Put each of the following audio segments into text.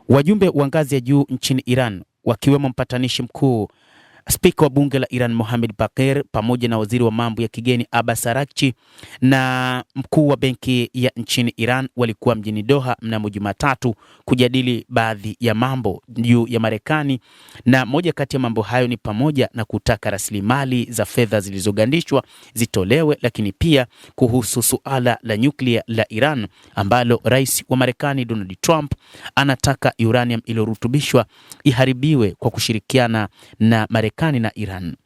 Wajumbe wa ngazi ya juu nchini Iran wakiwemo mpatanishi mkuu, spika wa bunge la Iran Mohammad Baqir, pamoja na waziri wa mambo ya kigeni Abbas Araghchi na mkuu wa benki ya nchini Iran walikuwa mjini Doha mnamo Jumatatu kujadili baadhi ya mambo juu ya Marekani, na moja kati ya mambo hayo ni pamoja na kutaka rasilimali za fedha zilizogandishwa zitolewe, lakini pia kuhusu suala la nyuklia la Iran ambalo rais wa Marekani Donald Trump anataka uranium iliyorutubishwa iharibiwe kwa kushirikiana na Marekani na Iran.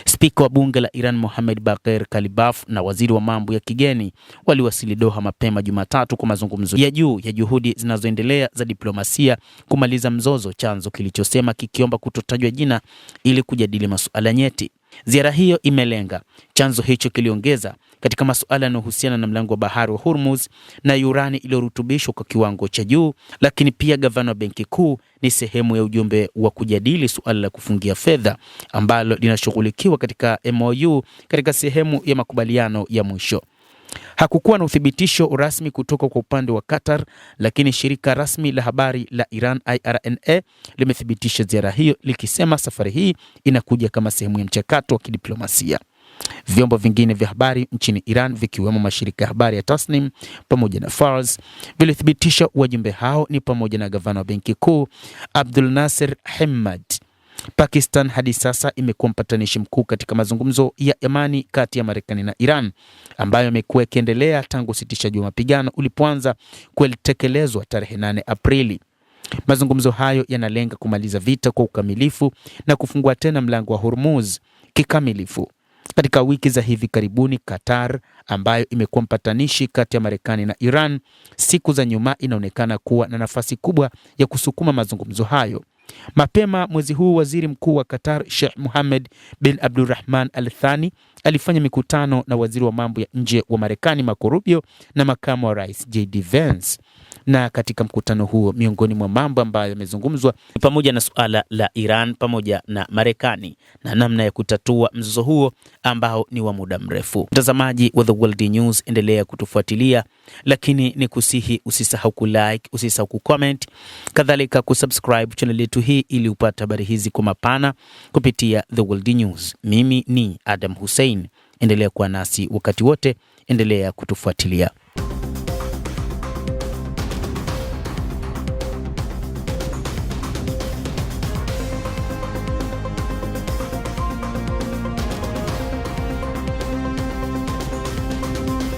Spika wa bunge la Iran Mohammad Baqir Kalibaf na waziri wa mambo ya kigeni waliwasili Doha mapema Jumatatu kwa mazungumzo ya juu ya juhudi zinazoendelea za diplomasia kumaliza mzozo, chanzo kilichosema kikiomba kutotajwa jina ili kujadili masuala nyeti. Ziara hiyo imelenga, chanzo hicho kiliongeza, katika masuala yanayohusiana na mlango wa bahari wa Hormuz na urani iliyorutubishwa kwa kiwango cha juu, lakini pia gavana wa benki kuu ni sehemu ya ujumbe wa kujadili suala la kufungia fedha ambalo linashughulikiwa katika MOU katika sehemu ya makubaliano ya mwisho. Hakukuwa na uthibitisho rasmi kutoka kwa upande wa Qatar, lakini shirika rasmi la habari la Iran IRNA limethibitisha ziara hiyo likisema safari hii inakuja kama sehemu ya mchakato wa kidiplomasia. Vyombo vingine vya habari nchini Iran vikiwemo mashirika ya habari ya Tasnim pamoja na Fars vilithibitisha wajumbe hao ni pamoja na gavana wa benki kuu Abdul Nasser Hamad. Pakistan hadi sasa imekuwa mpatanishi mkuu katika mazungumzo ya amani kati ya Marekani na Iran ambayo yamekuwa yakiendelea tangu usitishaji wa mapigano ulipoanza kutekelezwa tarehe 8 Aprili. Mazungumzo hayo yanalenga kumaliza vita kwa ukamilifu na kufungua tena mlango wa Hormuz kikamilifu. Katika wiki za hivi karibuni, Qatar ambayo imekuwa mpatanishi kati ya Marekani na Iran siku za nyuma inaonekana kuwa na nafasi kubwa ya kusukuma mazungumzo hayo. Mapema mwezi huu waziri mkuu wa Qatar Sheikh Mohammed bin Abdulrahman Al Thani alifanya mikutano na waziri wa mambo ya nje wa Marekani Marco Rubio na makamu wa rais JD Vance. Na katika mkutano huo, miongoni mwa mambo ambayo yamezungumzwa pamoja na suala la Iran pamoja na Marekani na namna ya kutatua mzozo huo ambao ni wa muda mrefu. Mtazamaji wa The World News, endelea kutufuatilia, lakini ni kusihi usisahau kulike, usisahau kucomment, kadhalika kusubscribe channel yetu hii ili upate habari hizi kwa mapana kupitia The World News. Mimi ni Adam Hussein, endelea kuwa nasi wakati wote, endelea kutufuatilia.